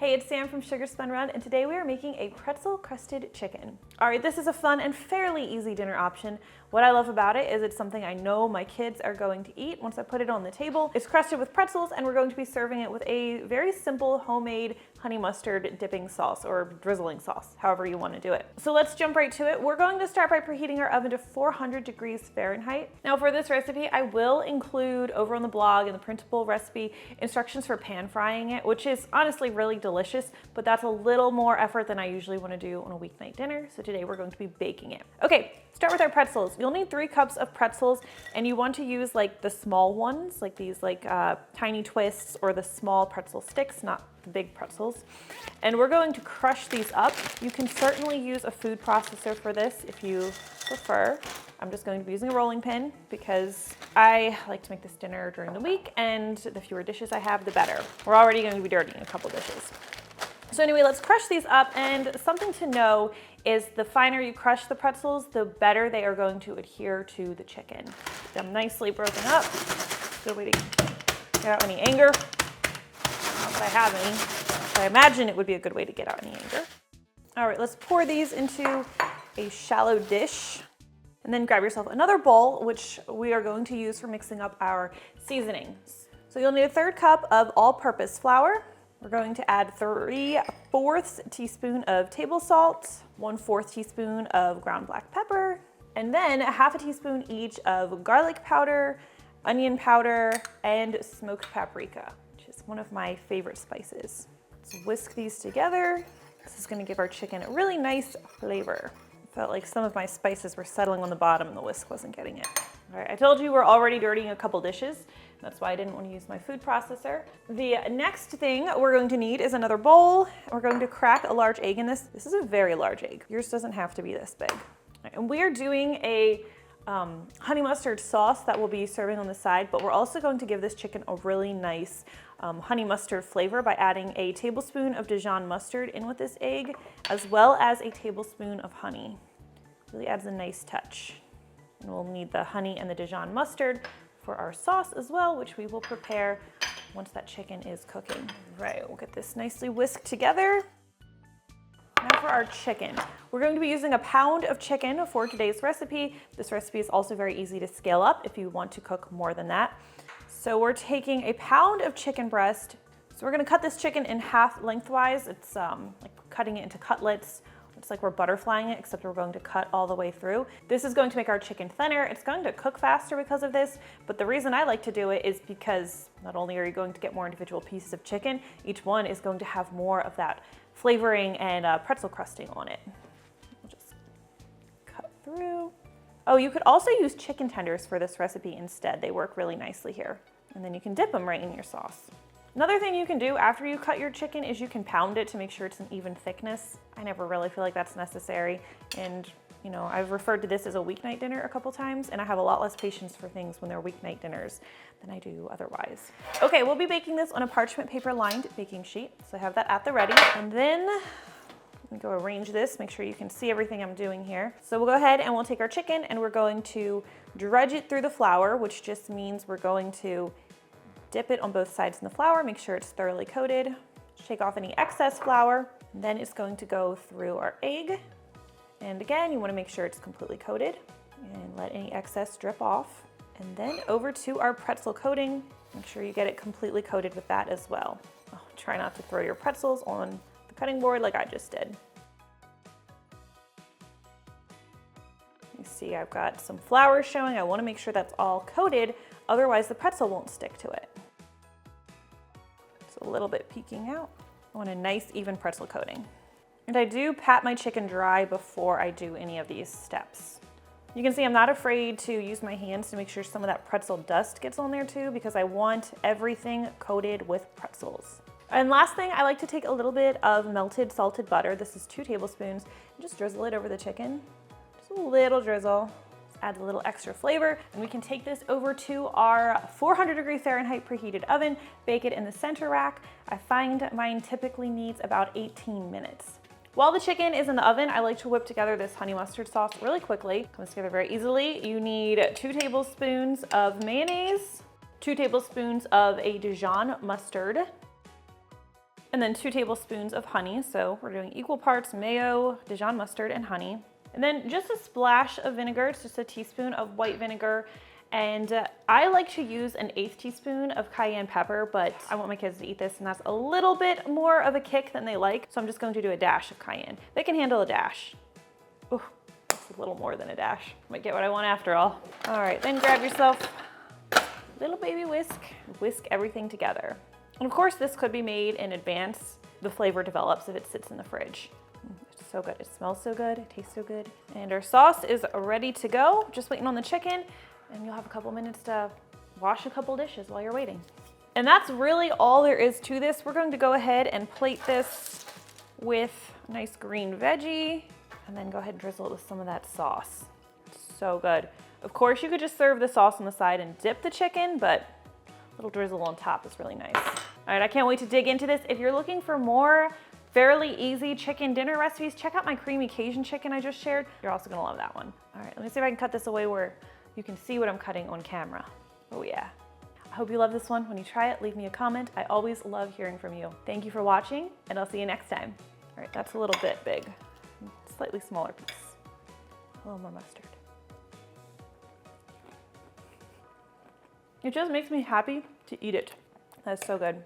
Hey, it's Sam from Sugar Spun Run, and today we are making a pretzel crusted chicken. All right, this is a fun and fairly easy dinner option. What I love about it is it's something I know my kids are going to eat once I put it on the table. It's crusted with pretzels, and we're going to be serving it with a very simple homemade honey mustard dipping sauce or drizzling sauce, however you want to do it. So let's jump right to it. We're going to start by preheating our oven to 400 degrees Fahrenheit. Now for this recipe, I will include over on the blog in the printable recipe instructions for pan frying it, which is honestly really delicious, but that's a little more effort than I usually want to do on a weeknight dinner. So today we're going to be baking it. Okay, start with our pretzels. You'll need 3 cups of pretzels, and you want to use like the small ones, like these tiny twists, or the small pretzel sticks, not the big pretzels. And we're going to crush these up. You can certainly use a food processor for this if you prefer. I'm just going to be using a rolling pin because I like to make this dinner during the week, and the fewer dishes I have, the better. We're already going to be dirtying a couple dishes. So anyway, let's crush these up, and something to know is the finer you crush the pretzels, the better they are going to adhere to the chicken. Get them nicely broken up. Good way to get out any anger. Not that I have any, but I imagine it would be a good way to get out any anger. All right, let's pour these into a shallow dish, and then grab yourself another bowl, which we are going to use for mixing up our seasonings. So you'll need a 1/3 cup of all-purpose flour. We're going to add 3/4 teaspoon of table salt, 1/4 teaspoon of ground black pepper, and then 1/2 teaspoon each of garlic powder, onion powder, and smoked paprika, which is one of my favorite spices. Let's whisk these together. This is going to give our chicken a really nice flavor. I felt like some of my spices were settling on the bottom and the whisk wasn't getting it. All right, I told you we're already dirtying a couple dishes. That's why I didn't want to use my food processor. The next thing we're going to need is another bowl. We're going to crack a large egg in this. This is a very large egg. Yours doesn't have to be this big. And we are doing a honey mustard sauce that we'll be serving on the side, but we're also going to give this chicken a really nice honey mustard flavor by adding a tablespoon of Dijon mustard in with this egg, as well as a tablespoon of honey. Really adds a nice touch. And we'll need the honey and the Dijon mustard for our sauce as well, which we will prepare once that chicken is cooking. Right, we'll get this nicely whisked together. Now for our chicken. We're going to be using a pound of chicken for today's recipe. This recipe is also very easy to scale up if you want to cook more than that. So we're taking a pound of chicken breast. So we're gonna cut this chicken in half lengthwise. It's like cutting it into cutlets. It's like we're butterflying it, except we're going to cut all the way through. This is going to make our chicken thinner. It's going to cook faster because of this, but the reason I like to do it is because not only are you going to get more individual pieces of chicken, each one is going to have more of that flavoring and pretzel crusting on it. We'll just cut through. Oh, you could also use chicken tenders for this recipe instead. They work really nicely here. And then you can dip them right in your sauce. Another thing you can do after you cut your chicken is you can pound it to make sure it's an even thickness. I never really feel like that's necessary. And you know, I've referred to this as a weeknight dinner a couple times, and I have a lot less patience for things when they're weeknight dinners than I do otherwise. Okay, we'll be baking this on a parchment paper lined baking sheet. So I have that at the ready. And then let me go arrange this, make sure you can see everything I'm doing here. So we'll go ahead and we'll take our chicken and we're going to dredge it through the flour, which just means we're going to dip it on both sides in the flour, make sure it's thoroughly coated, shake off any excess flour, and then it's going to go through our egg. And again, you want to make sure it's completely coated and let any excess drip off. And then over to our pretzel coating, make sure you get it completely coated with that as well. Oh, try not to throw your pretzels on the cutting board like I just did. You see I've got some flour showing. I want to make sure that's all coated, otherwise the pretzel won't stick to it. It's a little bit peeking out. I want a nice even pretzel coating. And I do pat my chicken dry before I do any of these steps. You can see I'm not afraid to use my hands to make sure some of that pretzel dust gets on there too, because I want everything coated with pretzels. And last thing, I like to take a little bit of melted salted butter. This is 2 tablespoons, and just drizzle it over the chicken. Just a little drizzle. Add a little extra flavor, and we can take this over to our 400 degree Fahrenheit preheated oven, bake it in the center rack. I find mine typically needs about 18 minutes. While the chicken is in the oven, I like to whip together this honey mustard sauce really quickly. It comes together very easily. You need 2 tablespoons of mayonnaise, 2 tablespoons of a Dijon mustard, and then 2 tablespoons of honey. So we're doing equal parts mayo, Dijon mustard, and honey. And then just a splash of vinegar. It's just a teaspoon of white vinegar. And I like to use an 1/8 teaspoon of cayenne pepper, but I want my kids to eat this, and that's a little bit more of a kick than they like. So I'm just going to do a dash of cayenne. They can handle a dash. Ooh, that's a little more than a dash. Might get what I want after all. All right, then grab yourself a little baby whisk. Whisk everything together. And of course, this could be made in advance. The flavor develops if it sits in the fridge. It's so good. It smells so good. It tastes so good. And our sauce is ready to go. Just waiting on the chicken. And you'll have a couple minutes to wash a couple dishes while you're waiting. And that's really all there is to this. We're going to go ahead and plate this with a nice green veggie, and then go ahead and drizzle it with some of that sauce. It's so good. Of course, you could just serve the sauce on the side and dip the chicken, but a little drizzle on top is really nice. All right, I can't wait to dig into this. If you're looking for more fairly easy chicken dinner recipes, check out my creamy Cajun chicken I just shared. You're also gonna love that one. All right, let me see if I can cut this away where you can see what I'm cutting on camera. Oh yeah. I hope you love this one. When you try it, leave me a comment. I always love hearing from you. Thank you for watching, and I'll see you next time. All right, that's a little bit big. Slightly smaller piece. A little more mustard. It just makes me happy to eat it. That's so good.